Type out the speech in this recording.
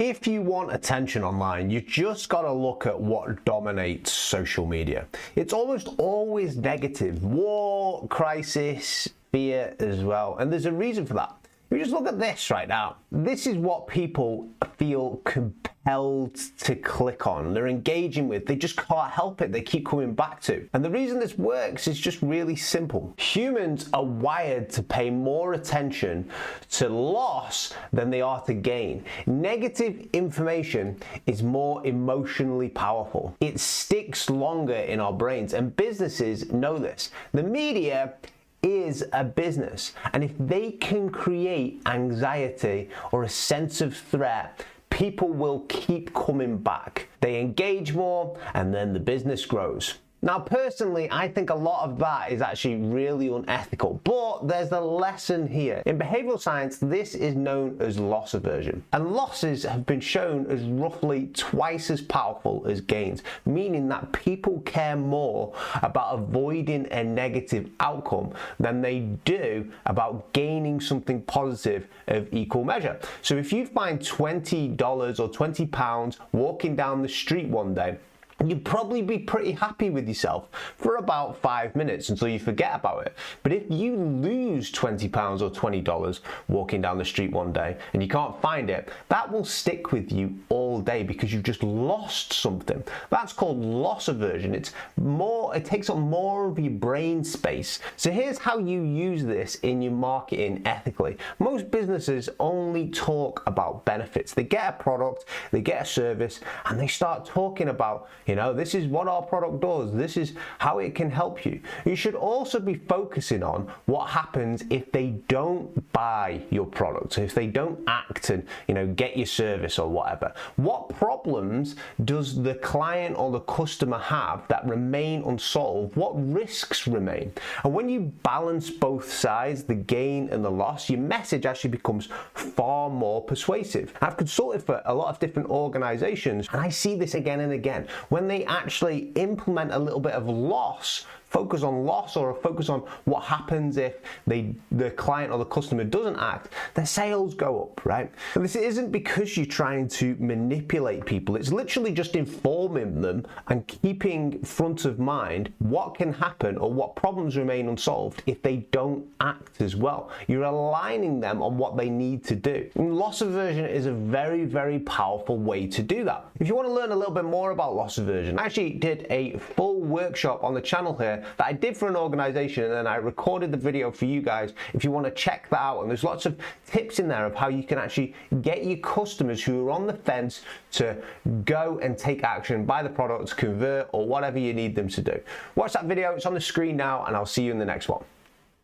If you want attention online, you just got to look at what dominates social media. It's almost always negative. War, crisis, fear as well. And there's a reason for that. If you just look at this right now, this is what people feel compelled to click on. They're engaging with. They just can't help it. They keep coming back to. And the reason this works is just really simple. Humans are wired to pay more attention to loss than they are to gain. Negative information is more emotionally powerful. It sticks longer in our brains, and businesses know this. The media is a business, and if they can create anxiety or a sense of threat, people will keep coming back. They engage more, and then the business grows. Now, personally, I think a lot of that is actually really unethical, but there's a lesson here. In behavioral science, this is known as loss aversion, and losses have been shown as roughly twice as powerful as gains, meaning that people care more about avoiding a negative outcome than they do about gaining something positive of equal measure. So if you find $20 or £20 walking down the street one day, you'd probably be pretty happy with yourself for about 5 minutes until you forget about it. But if you lose £20 or $20 walking down the street one day and you can't find it, that will stick with you all day because you've just lost something. That's called loss aversion. It takes up more of your brain space. So here's how you use this in your marketing ethically. Most businesses only talk about benefits. They get a product, they get a service, and they start talking about, this is what our product does. This is how it can help you. You should also be focusing on what happens if they don't buy your product, if they don't act and, get your service or whatever. What problems does the client or the customer have that remain unsolved? What risks remain? And when you balance both sides, the gain and the loss, your message actually becomes far more persuasive. I've consulted for a lot of different organizations, and I see this again and again. When they actually implement a little bit of loss, focus on loss or focus on what happens if the client or the customer doesn't act, their sales go up, right? And this isn't because you're trying to manipulate people. It's literally just informing them and keeping front of mind what can happen or what problems remain unsolved if they don't act as well. You're aligning them on what they need to do. And loss aversion is a very, very powerful way to do that. If you want to learn a little bit more about loss aversion, I actually did a full workshop on the channel here that I did for an organization, and then I recorded the video for you guys if you want to check that out. And there's lots of tips in there of how you can actually get your customers who are on the fence to go and take action, buy the products, convert, or whatever you need them to do. Watch that video, it's on the screen now, and I'll see you in the next one.